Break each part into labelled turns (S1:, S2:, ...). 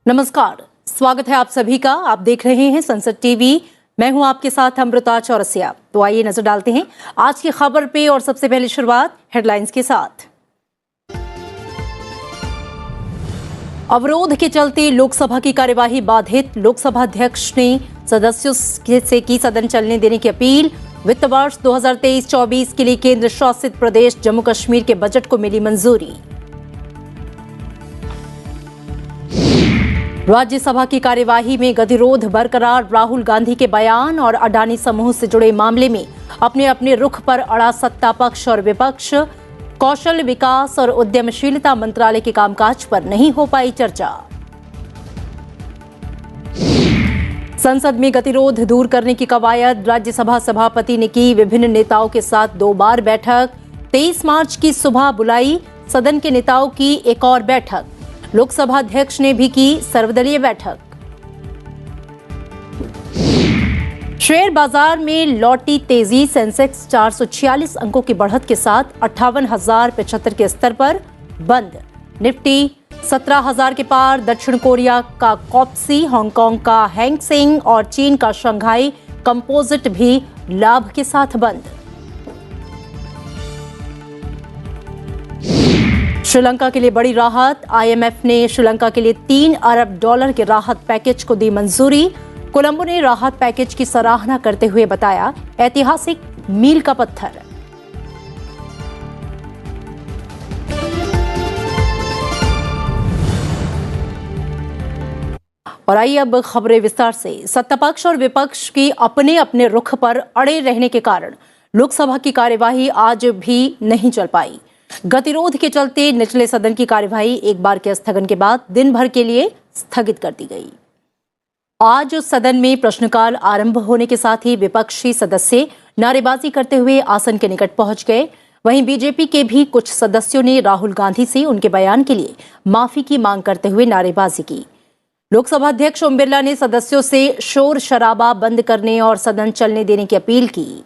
S1: नमस्कार, स्वागत है आप सभी का। आप देख रहे हैं संसद टीवी। मैं हूं आपके साथ अमृता चौरसिया। तो आइए नजर डालते हैं आज की खबर पे और सबसे पहले शुरुआत हेडलाइंस के साथ। अवरोध के चलते लोकसभा की कार्यवाही बाधित। लोकसभा अध्यक्ष ने सदस्यों से की सदन चलने देने की अपील। वित्त वर्ष 2023-24 के लिए केंद्र शासित प्रदेश जम्मू कश्मीर के बजट को मिली मंजूरी। राज्यसभा की कार्यवाही में गतिरोध बरकरार। राहुल गांधी के बयान और अडानी समूह से जुड़े मामले में अपने अपने रुख पर अड़ा सत्ता पक्ष और विपक्ष। कौशल विकास और उद्यमशीलता मंत्रालय के कामकाज पर नहीं हो पाई चर्चा। संसद में गतिरोध दूर करने की कवायद। राज्यसभा सभापति ने की विभिन्न नेताओं के साथ 2 बार बैठक। 23 मार्च की सुबह बुलाई सदन के नेताओं की एक और बैठक। लोकसभा अध्यक्ष ने भी की सर्वदलीय बैठक। शेयर बाजार में लौटी तेजी। सेंसेक्स 446 अंकों की बढ़त के साथ 58,075 के स्तर पर बंद। निफ्टी 17,000 के पार। दक्षिण कोरिया का कॉप्सी, हांगकांग का हैंग सेंग और चीन का शंघाई कंपोजिट भी लाभ के साथ बंद। श्रीलंका के लिए बड़ी राहत। आईएमएफ ने श्रीलंका के लिए $3 अरब के राहत पैकेज को दी मंजूरी। कोलंबो ने राहत पैकेज की सराहना करते हुए बताया ऐतिहासिक मील का पत्थर। और आइए अब खबरें विस्तार से। सत्तापक्ष और विपक्ष की अपने अपने रुख पर अड़े रहने के कारण लोकसभा की कार्यवाही आज भी नहीं चल पाई। गतिरोध के चलते निचले सदन की कार्यवाही एक बार के स्थगन के बाद दिन भर के लिए स्थगित कर दी गई। आज सदन में प्रश्नकाल आरंभ होने के साथ ही विपक्षी सदस्य नारेबाजी करते हुए आसन के निकट पहुंच गए। वहीं बीजेपी के भी कुछ सदस्यों ने राहुल गांधी से उनके बयान के लिए माफी की मांग करते हुए नारेबाजी की। लोकसभा अध्यक्ष ओम बिरला ने सदस्यों से शोर शराबा बंद करने और सदन चलने देने की अपील की।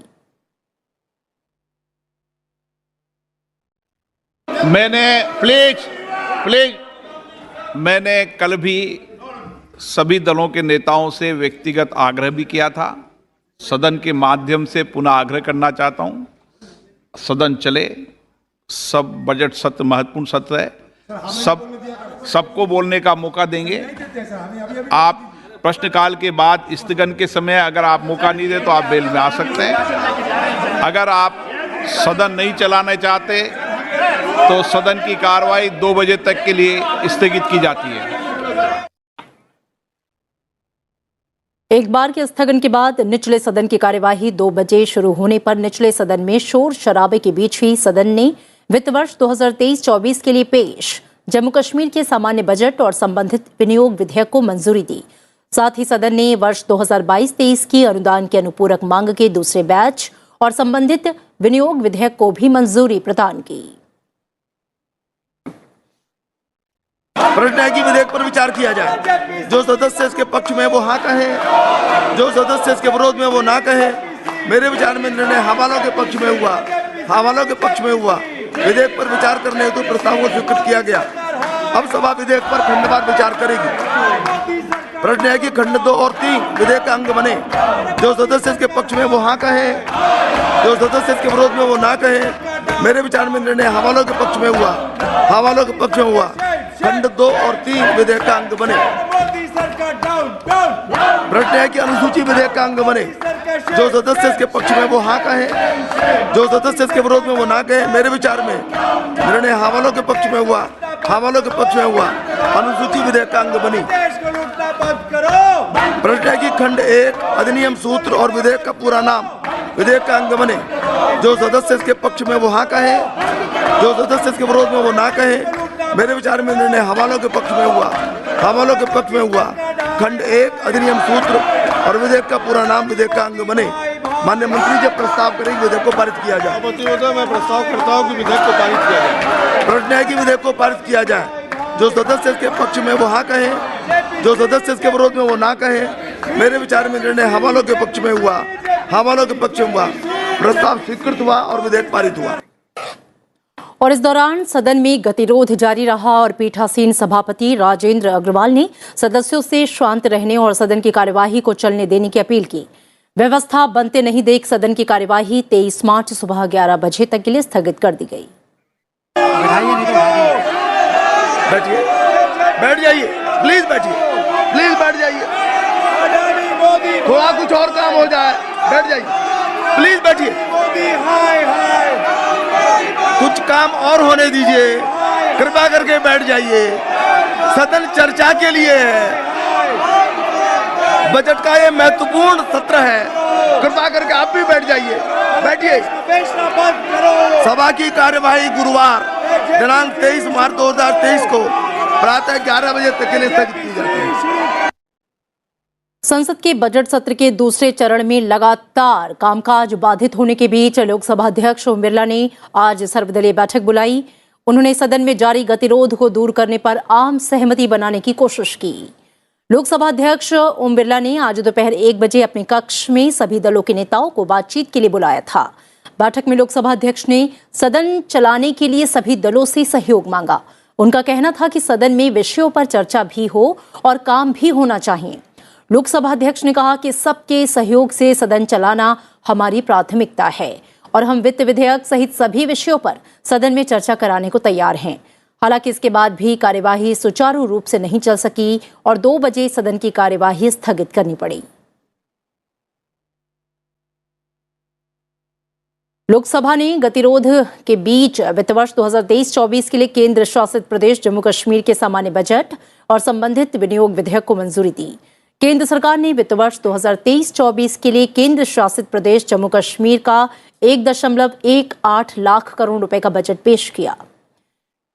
S2: मैंने कल भी सभी दलों के नेताओं से व्यक्तिगत आग्रह भी किया था। सदन के माध्यम से पुनः आग्रह करना चाहता हूं, सदन चले। सब बजट सत्र महत्वपूर्ण सत्र है। सबको बोलने का मौका देंगे। आप प्रश्नकाल के बाद स्थगन के समय अगर आप मौका नहीं दे तो आप बेल में आ सकते हैं। अगर आप सदन नहीं चलाना चाहते तो सदन की कार्रवाई 2 बजे तक के लिए स्थगित की जाती है।
S1: एक बार के स्थगन के बाद निचले सदन की कार्यवाही 2 बजे शुरू होने पर निचले सदन में शोर शराबे के बीच ही सदन ने वित्त वर्ष 2023-24 के लिए पेश जम्मू कश्मीर के सामान्य बजट और संबंधित विनियोग विधेयक को मंजूरी दी। साथ ही सदन ने वर्ष 2022-23 की अनुदान के अनुपूरक मांग के दूसरे बैच और संबंधित विनियोग विधेयक को भी मंजूरी प्रदान की।
S3: प्रश्न है कि विधेयक पर विचार किया जाए। जो सदस्य इसके पक्ष में वो हाँ कहे, जो सदस्य इसके विरोध में वो ना कहे। मेरे विचार में निर्णय हवालों के पक्ष में हुआ। विधेयक पर विचार करने हेतु प्रस्ताव को स्वीकृत किया गया। अब सभा विधेयक पर खंडवार विचार करेगी। प्रश्न है कि खंड 2 और 3 विधेयक का अंग बने। जो सदस्य इसके पक्ष में वो हाँ कहे, जो सदस्य इसके विरोध में वो ना कहे। मेरे विचार में निर्णय हवालों के पक्ष में हुआ। खंड 2 और 3 विधेयक का अंग बने। प्रश्न है कि अनुसूची विधेयक का अंग बने। जो सदस्य इसके पक्ष में वो हाँ कहे, जो सदस्य इसके विरोध में वो ना कहे। मेरे विचार में निर्णय हवालों के पक्ष में हुआ। अनुसूची विधेयक का अंग बनी। प्रश्न है कि खंड 1 अधिनियम सूत्र और विधेयक का पूरा नाम विधेयक का अंग बने। जो सदस्य इसके पक्ष में वो हाँ कहे, जो सदस्य इसके विरोध में वो ना कहे। मेरे विचार में निर्णय हवालों के पक्ष में हुआ। खंड 1 अधिनियम सूत्र और विधेयक का पूरा नाम विधेयक का अंग बने। माननीय मंत्री जब प्रस्ताव करेंगे विधेयक को पारित किया जाए।
S4: मैं प्रस्ताव करता हूं कि विधेयक को पारित किया जाए।
S3: प्रश्न है कि विधेयक को पारित किया जाए। जो सदस्य इसके पक्ष में वो हाँ कहे, जो सदस्य इसके विरोध में वो ना कहे। मेरे विचार में निर्णय हवालों के पक्ष में हुआ। प्रस्ताव स्वीकृत हुआ और विधेयक पारित हुआ।
S1: और इस दौरान सदन में गतिरोध जारी रहा और पीठासीन सभापति राजेंद्र अग्रवाल ने सदस्यों से शांत रहने और सदन की कार्यवाही को चलने देने की अपील की। व्यवस्था बनते नहीं देख सदन की कार्यवाही 23 मार्च सुबह 11 बजे तक के लिए स्थगित कर दी गई।
S3: बैठिए, बैठ जाइए, प्लीज बैठिए, प्लीज बैठ जाइए। थोड़ा कुछ और काम हो जाए, बैठ जाइए, प्लीज बैठिए। कुछ काम और होने दीजिए, कृपा करके बैठ जाइए। सदन चर्चा के लिए है, बजट का ये महत्वपूर्ण सत्र है, कृपा करके आप भी बैठ जाइए, बैठिए। सभा की कार्यवाही गुरुवार दिनांक 23 मार्च 2023 को प्रातः 11 बजे तक के लिए स्थगित की जाती है।
S1: संसद के बजट सत्र के दूसरे चरण में लगातार कामकाज बाधित होने के बीच लोकसभा अध्यक्ष ओम बिरला ने आज सर्वदलीय बैठक बुलाई। उन्होंने सदन में जारी गतिरोध को दूर करने पर आम सहमति बनाने की कोशिश की। लोकसभा अध्यक्ष ओम बिरला ने आज दोपहर 1 बजे अपने कक्ष में सभी दलों के नेताओं को बातचीत के लिए बुलाया था। बैठक में लोकसभा अध्यक्ष ने सदन चलाने के लिए सभी दलों से सहयोग मांगा। उनका कहना था कि सदन में विषयों पर चर्चा भी हो और काम भी होना चाहिए। लोकसभा अध्यक्ष ने कहा कि सबके सहयोग से सदन चलाना हमारी प्राथमिकता है और हम वित्त विधेयक सहित सभी विषयों पर सदन में चर्चा कराने को तैयार हैं। हालांकि इसके बाद भी कार्यवाही सुचारू रूप से नहीं चल सकी और 2 बजे सदन की कार्यवाही स्थगित करनी पड़ी। लोकसभा ने गतिरोध के बीच वित्त वर्ष 2023-24 के लिए केंद्र शासित प्रदेश जम्मू कश्मीर के सामान्य बजट और संबंधित विनियोग विधेयक को मंजूरी दी। केंद्र सरकार ने वित्त वर्ष 2023-24 के लिए केंद्र शासित प्रदेश जम्मू कश्मीर का 1.18 लाख करोड़ रुपए का बजट पेश किया।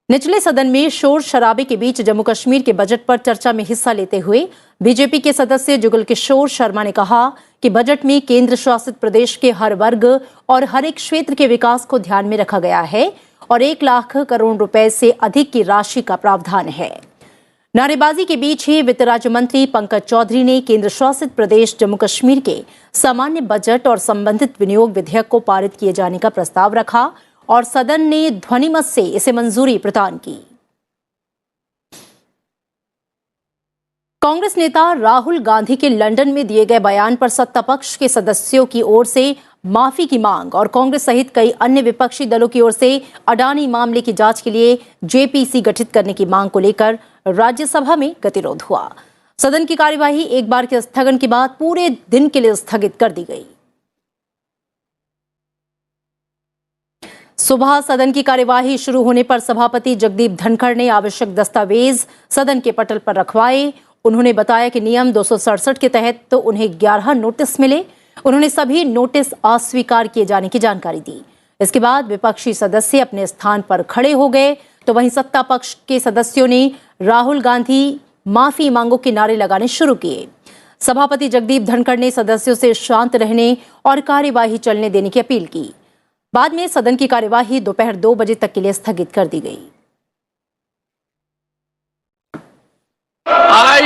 S1: निचले सदन में शोर शराबे के बीच जम्मू कश्मीर के बजट पर चर्चा में हिस्सा लेते हुए बीजेपी के सदस्य जुगल किशोर शर्मा ने कहा कि बजट में केंद्र शासित प्रदेश के हर वर्ग और हर एक क्षेत्र के विकास को ध्यान में रखा गया है और 1 लाख करोड़ रुपए से अधिक की राशि का प्रावधान है। नारेबाजी के बीच ही वित्त राज्य मंत्री पंकज चौधरी ने केंद्र शासित प्रदेश जम्मू कश्मीर के सामान्य बजट और संबंधित विनियोग विधेयक को पारित किए जाने का प्रस्ताव रखा और सदन ने ध्वनिमत से इसे मंजूरी प्रदान की। कांग्रेस नेता राहुल गांधी के लंदन में दिए गए बयान पर सत्ता पक्ष के सदस्यों की ओर से माफी की मांग और कांग्रेस सहित कई अन्य विपक्षी दलों की ओर से अडानी मामले की जांच के लिए जेपीसी गठित करने की मांग को लेकर राज्यसभा में गतिरोध हुआ। सदन की कार्यवाही एक बार के स्थगन के बाद पूरे दिन के लिए स्थगित कर दी गई। सुबह सदन की कार्यवाही शुरू होने पर सभापति जगदीप धनखड़ ने आवश्यक दस्तावेज सदन के पटल पर रखवाए। उन्होंने बताया कि नियम 267 के तहत तो उन्हें 11 नोटिस मिले। उन्होंने सभी नोटिस अस्वीकार किए जाने की जानकारी दी। इसके बाद विपक्षी सदस्य अपने स्थान पर खड़े हो गए तो वहीं सत्ता पक्ष के सदस्यों ने राहुल गांधी माफी मांगो के नारे लगाने शुरू किए। सभापति जगदीप धनखड़ ने सदस्यों से शांत रहने और कार्यवाही चलने देने की अपील की। बाद में सदन की कार्यवाही दोपहर 2 बजे तक के लिए स्थगित कर दी गई।
S5: I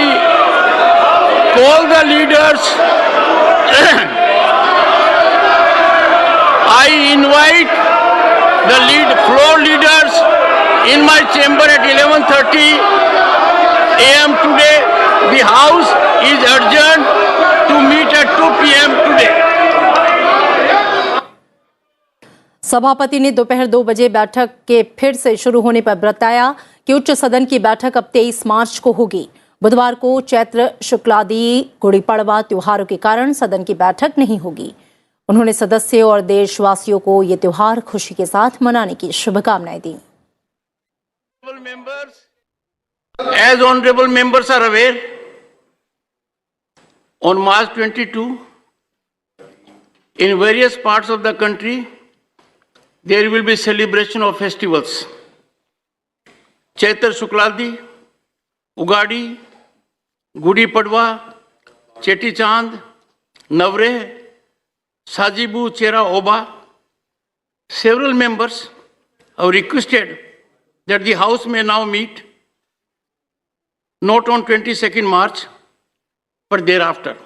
S5: call the leaders. I invite the floor leaders in my chamber at 11:30 a.m. today. The house is adjourned to meet at 2 p.m. today.
S1: सभापति ने दोपहर 2 बजे बैठक के फिर से शुरू होने पर बताया कि उच्च सदन की बैठक अब 23 मार्च को होगी। बुधवार को चैत्र शुक्लादि गुड़ी पड़वा त्योहारों के कारण सदन की बैठक नहीं होगी। उन्होंने सदस्य और देशवासियों को ये त्योहार खुशी के साथ मनाने की शुभकामनाएं दी।
S5: As honorable members are aware, on March 22, in various parts of the country, there will be celebration of festivals. Chaitra Shukladi, Ugadi, Gudi Padwa, Cheti Chand, Navreh, Sajibu Chera Oba. Several members have requested that the House may now meet not on 22nd March but thereafter,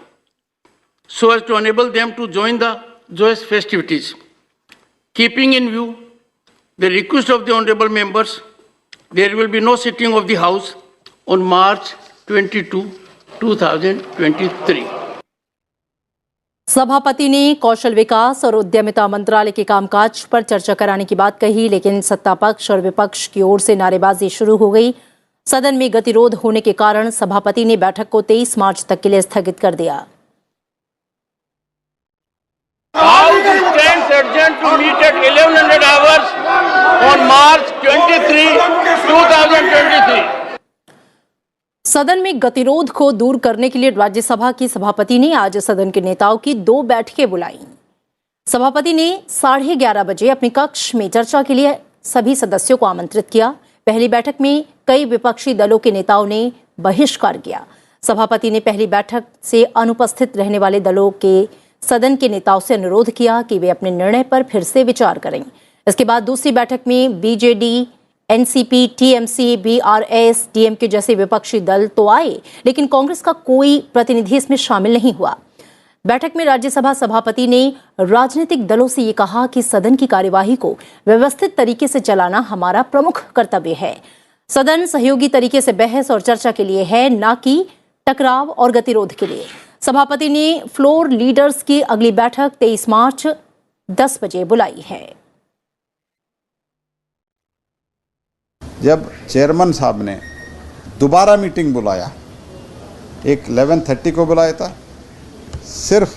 S5: so as to enable them to join the joyous festivities. Keeping in view the request of the honorable members, there will be no sitting of the House on March 22, 2023.
S1: सभापति ने कौशल विकास और उद्यमिता मंत्रालय के कामकाज पर चर्चा कराने की बात कही, लेकिन सत्ता पक्ष और विपक्ष की ओर से नारेबाजी शुरू हो गई। सदन में गतिरोध होने के कारण सभापति ने बैठक को 23 मार्च तक के लिए स्थगित कर दिया।
S5: House stands adjourned to meet at 1100 hours on March 23, 2023.
S1: सदन में गतिरोध को दूर करने के लिए राज्यसभा की सभापति ने आज सदन के नेताओं की 2 बैठकें बुलाई। सभापति ने 11:30 बजे अपने कक्ष में चर्चा के लिए सभी सदस्यों को आमंत्रित किया। पहली बैठक में कई विपक्षी दलों के नेताओं ने बहिष्कार किया। सभापति ने पहली बैठक से अनुपस्थित रहने वाले दलों के सदन के नेताओं से अनुरोध किया कि वे अपने निर्णय पर फिर से विचार करें। इसके बाद दूसरी बैठक में BJD, NCP, TMC, BRS, DMK जैसे विपक्षी दल तो आए, लेकिन कांग्रेस का कोई प्रतिनिधि इसमें शामिल नहीं हुआ। बैठक में राज्यसभा सभापति ने राजनीतिक दलों से ये कहा कि सदन की कार्यवाही को व्यवस्थित तरीके से चलाना हमारा प्रमुख कर्तव्य है। सदन सहयोगी तरीके से बहस और चर्चा के लिए है, ना कि टकराव और गतिरोध के लिए। सभापति ने फ्लोर लीडर्स की अगली बैठक 23 मार्च 10 बजे बुलाई है।
S6: जब चेयरमैन साहब ने दोबारा मीटिंग बुलाया, एक 11:30 को बुलाया था, सिर्फ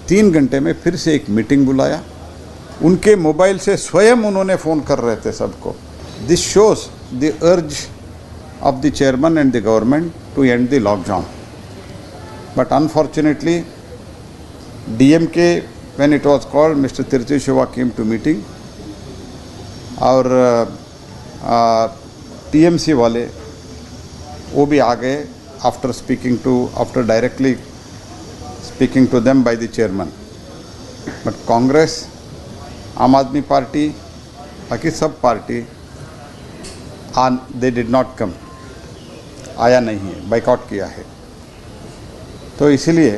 S6: 3 घंटे में फिर से एक मीटिंग बुलाया। उनके मोबाइल से स्वयं उन्होंने फ़ोन कर रहे थे सबको। This shows the urge of the chairman and the government to end the lockdown, but unfortunately DMK when it was called, mister Tiruchi Siva came to meeting, और टीएमसी वाले वो भी आ गए after directly speaking to them by the chairman. But Congress, Aam Aadmi party, बाकी सब party they did not come, आया नहीं है, बाइकआउट किया है। तो इसलिए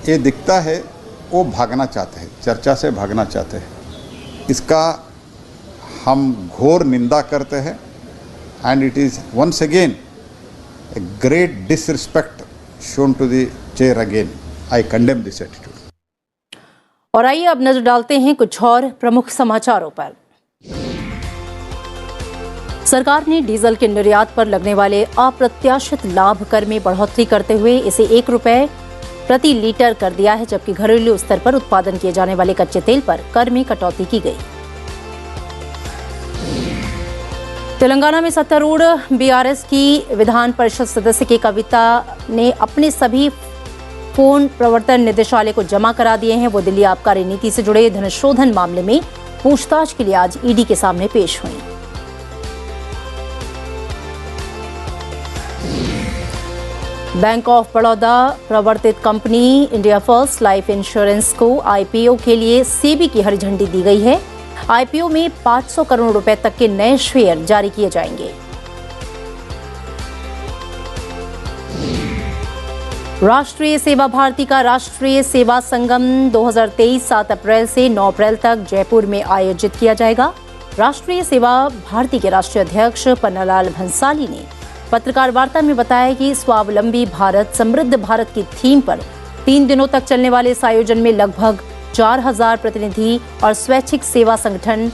S6: ये दिखता है वो भागना चाहते हैं, चर्चा से भागना चाहते हैं। इसका हम घोर निंदा करते हैं, and it is once again a great disrespect shown to the chair again. I condemn this attitude.
S1: और आइए अब नजर डालते हैं कुछ और प्रमुख समाचारों पर। सरकार ने डीजल के निर्यात पर लगने वाले अप्रत्याशित लाभ कर में बढ़ोतरी करते हुए इसे 1 रुपए प्रति लीटर कर दिया है, जबकि घरेलू स्तर पर उत्पादन किए जाने वाले कच्चे तेल पर कर में कटौती की गई। तेलंगाना में सत्तारूढ़ बीआरएस की विधान परिषद सदस्य की कविता ने अपने सभी फोन प्रवर्तन निदेशालय को जमा करा दिए हैं। वो दिल्ली आबकारी नीति से जुड़े धनशोधन मामले में पूछताछ के लिए आज ईडी के सामने पेश हुई। बैंक ऑफ बड़ौदा प्रवर्तित company India first life insurance को आईपीओ के लिए सेबी की हरी झंडी दी गई है। आईपीओ में 500 करोड़ रुपए तक के नए शेयर जारी किए जाएंगे। राष्ट्रीय सेवा भारती का राष्ट्रीय सेवा संगम 2023 7 अप्रैल से 9 अप्रैल तक जयपुर में आयोजित किया जाएगा। राष्ट्रीय सेवा भारती के राष्ट्रीय अध्यक्ष पन्नालाल भंसाली ने पत्रकार वार्ता में बताया कि स्वावलंबी भारत समृद्ध भारत की थीम पर 3 दिनों तक चलने वाले इस आयोजन में लगभग 4000 प्रतिनिधि और स्वैच्छिक सेवा संगठन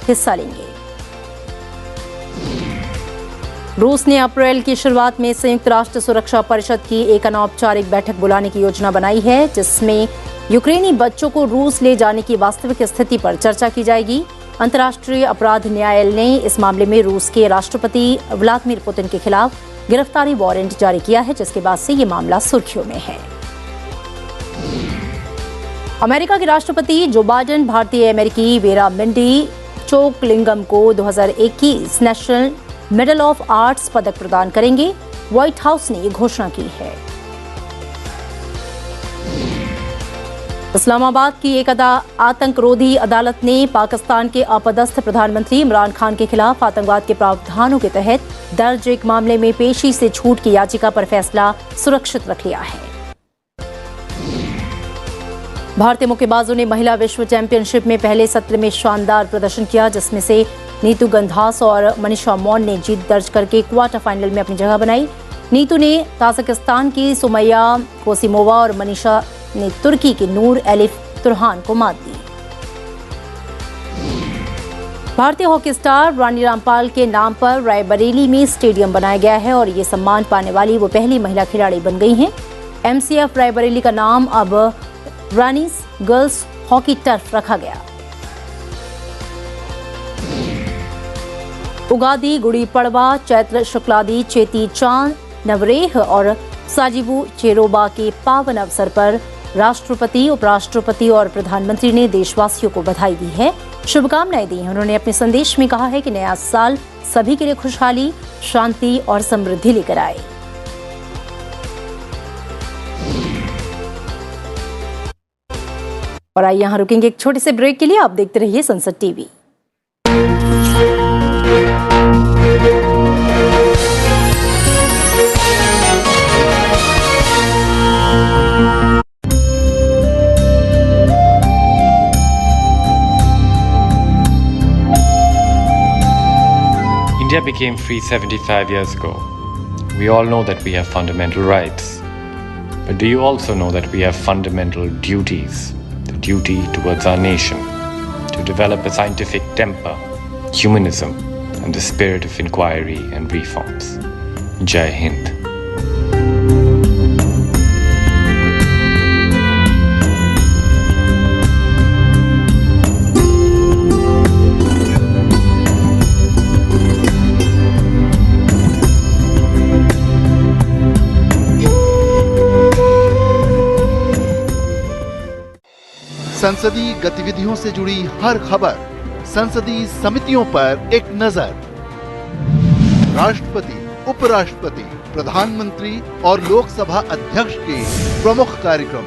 S1: हिस्सा लेंगे। रूस ने अप्रैल की शुरुआत में संयुक्त राष्ट्र सुरक्षा परिषद की एक अनौपचारिक बैठक बुलाने की योजना बनाई है, जिसमें यूक्रेनी बच्चों को रूस ले जाने की वास्तविक स्थिति पर चर्चा की जाएगी। अंतर्राष्ट्रीय अपराध न्यायालय ने इस मामले में रूस के राष्ट्रपति व्लादिमीर पुतिन के खिलाफ गिरफ्तारी वारंट जारी किया है, जिसके बाद से ये मामला सुर्खियों में है। अमेरिका के राष्ट्रपति जो बाइडेन भारतीय अमेरिकी वेरा मिंडी चोकलिंगम को 2021 नेशनल मेडल ऑफ आर्ट्स पदक प्रदान करेंगे। व्हाइट हाउस ने ये घोषणा की है। इस्लामाबाद की एक आतंकरोधी अदालत ने पाकिस्तान के अपदस्थ प्रधानमंत्री इमरान खान के खिलाफ आतंकवाद के प्रावधानों के तहत दर्ज एक मामले में पेशी से छूट की याचिका पर फैसला सुरक्षित रख लिया है। भारतीय मुक्केबाजों ने महिला विश्व चैंपियनशिप में पहले सत्र में शानदार प्रदर्शन किया, जिसमें से नीतू गंधास और मनीषा मौन ने जीत दर्ज करके क्वार्टर फाइनल में अपनी जगह बनाई। नीतू ने ताजिकिस्तान की सुमैया कोसिमोवा और मनीषा ने तुर्की की नूर एलिफ तुरहान को मात दी। भारतीय हॉकी स्टार रानी रामपाल के नाम पर रायबरेली में स्टेडियम बनाया गया है और ये सम्मान पाने वाली वो पहली महिला खिलाड़ी बन गई हैं। एमसीएफ रायबरेली का नाम अब रानीस गर्ल्स हॉकी टर्फ रखा गया। उगादी, गुड़ी पड़वा, चैत्र शुक्लादि, चेती चांद, नवरेह और साजिबू चेरोबा के पावन अवसर पर राष्ट्रपति, उपराष्ट्रपति और प्रधानमंत्री ने देशवासियों को बधाई दी है, शुभकामनाएं दी हैं। उन्होंने अपने संदेश में कहा है कि नया साल सभी के लिए खुशहाली, शांति और समृद्धि लेकर आए। और आइए यहाँ रुकेंगे एक छोटे से ब्रेक के लिए। आप देखते रहिए संसद TV.
S7: India became free 75 years ago. We all know that we have fundamental rights. But do you also know that we have fundamental duties? The duty towards our nation, to develop a scientific temper, humanism, and the spirit of inquiry and reforms. Jai Hind.
S4: संसदीय गतिविधियों से जुड़ी हर खबर, संसदीय समितियों पर एक नजर। राष्ट्रपति, उपराष्ट्रपति, प्रधानमंत्री और लोकसभा अध्यक्ष के प्रमुख कार्यक्रम,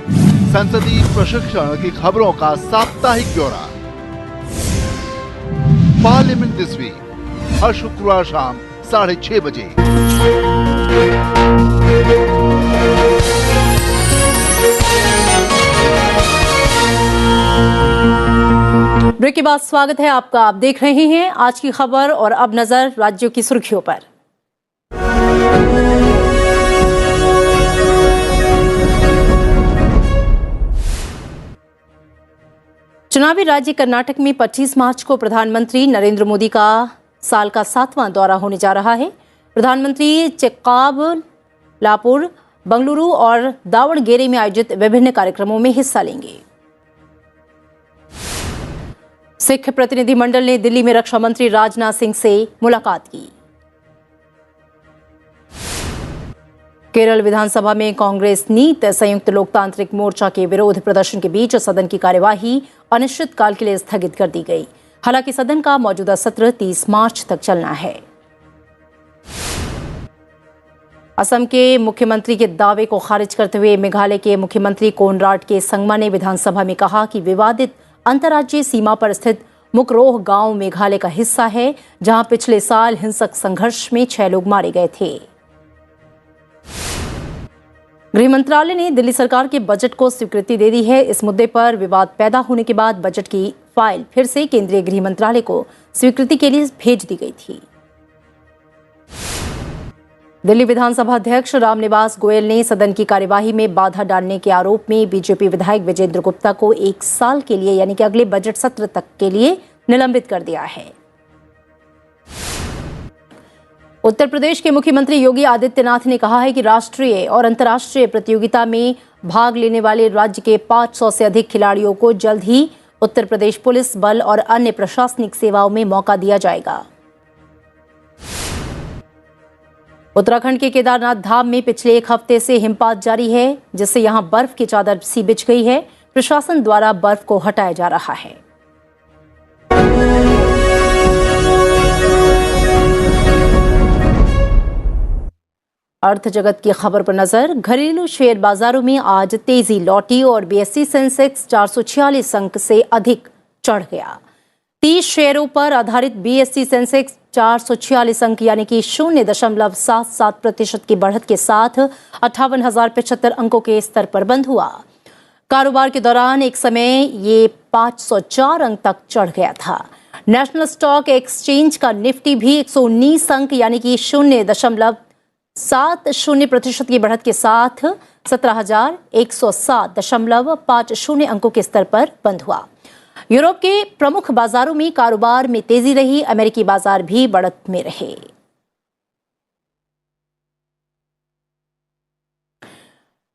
S4: संसदीय प्रशिक्षण की खबरों का साप्ताहिक ब्यौरा। पार्लियामेंट दिस वीक, हर शुक्रवार शाम 6:30 बजे।
S1: ब्रेक के बाद स्वागत है आपका। आप देख रहे हैं आज की खबर और अब नजर राज्यों की सुर्खियों पर। चुनावी राज्य कर्नाटक में 25 मार्च को प्रधानमंत्री नरेंद्र मोदी का साल का 7वां दौरा होने जा रहा है। प्रधानमंत्री चिक्काबल्लापुर, बंगलुरु और दावणगेरे में आयोजित विभिन्न कार्यक्रमों में हिस्सा लेंगे। सिख प्रतिनिधिमंडल ने दिल्ली में रक्षा मंत्री राजनाथ सिंह से मुलाकात की। केरल विधानसभा में कांग्रेस नीत संयुक्त लोकतांत्रिक मोर्चा के विरोध प्रदर्शन के बीच सदन की कार्यवाही अनिश्चितकाल के लिए स्थगित कर दी गई। हालांकि सदन का मौजूदा सत्र 30 मार्च तक चलना है। असम के मुख्यमंत्री के दावे को खारिज करते हुए मेघालय के मुख्यमंत्री कोनराड के संगमा ने विधानसभा में कहा कि विवादित अंतर्राज्यीय सीमा पर स्थित मुकरोह गांव मेघालय का हिस्सा है, जहां पिछले साल हिंसक संघर्ष में 6 लोग मारे गए थे। गृह मंत्रालय ने दिल्ली सरकार के बजट को स्वीकृति दे दी है। इस मुद्दे पर विवाद पैदा होने के बाद बजट की फाइल फिर से केंद्रीय गृह मंत्रालय को स्वीकृति के लिए भेज दी गई थी। दिल्ली विधानसभा अध्यक्ष रामनिवास गोयल ने सदन की कार्यवाही में बाधा डालने के आरोप में बीजेपी विधायक विजेंद्र गुप्ता को 1 साल के लिए यानी कि अगले बजट सत्र तक के लिए निलंबित कर दिया है। उत्तर प्रदेश के मुख्यमंत्री योगी आदित्यनाथ ने कहा है कि राष्ट्रीय और अंतर्राष्ट्रीय प्रतियोगिता में भाग लेने वाले राज्य के 500 से अधिक खिलाड़ियों को जल्द ही उत्तर प्रदेश पुलिस बल और अन्य प्रशासनिक सेवाओं में मौका दिया जाएगा। उत्तराखंड के केदारनाथ धाम में पिछले 1 हफ्ते से हिमपात जारी है, जिससे यहां बर्फ की चादर सी बिछ गई है। प्रशासन द्वारा बर्फ को हटाया जा रहा है। अर्थ जगत की खबर पर नजर। घरेलू शेयर बाजारों में आज तेजी लौटी और बीएसई सेंसेक्स 446 अंक से अधिक चढ़ गया। 30 शेयरों पर आधारित बीएसई सेंसेक्स 446 अंक यानी कि 0.77% की बढ़त के साथ 58,075 अंकों के स्तर पर बंद हुआ। कारोबार के दौरान एक समय ये 504 अंक तक चढ़ गया था। नेशनल स्टॉक एक्सचेंज का निफ्टी भी 119 अंक यानी कि 0.70% की बढ़त के साथ 17,107.50 अंकों के स्तर पर बंद हुआ। यूरोप के प्रमुख बाजारों में कारोबार में तेजी रही, अमेरिकी बाजार भी बढ़त में रहे।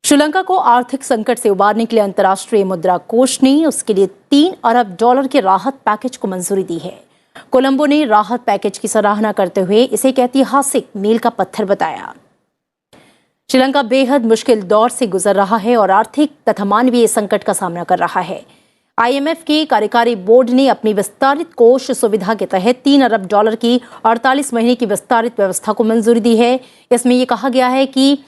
S1: श्रीलंका को आर्थिक संकट से उबारने के लिए अंतर्राष्ट्रीय मुद्रा कोष ने उसके लिए $3 अरब के राहत पैकेज को मंजूरी दी है। कोलंबो ने राहत पैकेज की सराहना करते हुए इसे एक ऐतिहासिक मील का पत्थर बताया। श्रीलंका बेहद मुश्किल दौर से गुजर रहा है और आर्थिक तथा मानवीय संकट का सामना कर रहा है। IMF के कार्यकारी बोर्ड ने अपनी विस्तारित कोष सुविधा के तहत $3 अरब की 48 महीने की विस्तारित व्यवस्था को मंजूरी दी है। इसमें यह कहा गया है कि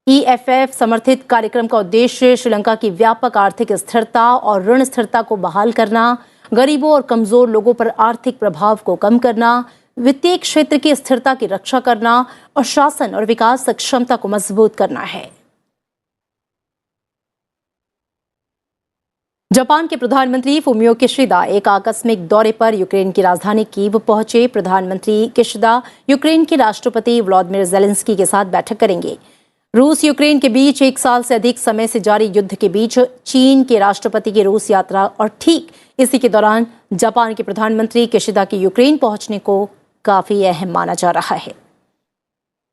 S1: EFF समर्थित कार्यक्रम का उद्देश्य श्रीलंका की व्यापक आर्थिक स्थिरता और ऋण स्थिरता को बहाल करना, गरीबों और कमजोर लोगों पर आर्थिक प्रभाव को कम करना, वित्तीय क्षेत्र की स्थिरता की रक्षा करना और शासन और विकास क्षमता को मजबूत करना है। जापान के प्रधानमंत्री फुमियो किशिदा एक आकस्मिक दौरे पर यूक्रेन की राजधानी कीव पहुंचे। प्रधानमंत्री किशिदा यूक्रेन के राष्ट्रपति व्लादिमीर ज़ेलेंस्की के साथ बैठक करेंगे। रूस यूक्रेन के बीच 1 साल से अधिक समय से जारी युद्ध के बीच चीन के राष्ट्रपति की रूस यात्रा और ठीक इसी के दौरान जापान के प्रधानमंत्री किशिदा के यूक्रेन पहुंचने को काफी अहम माना जा रहा है।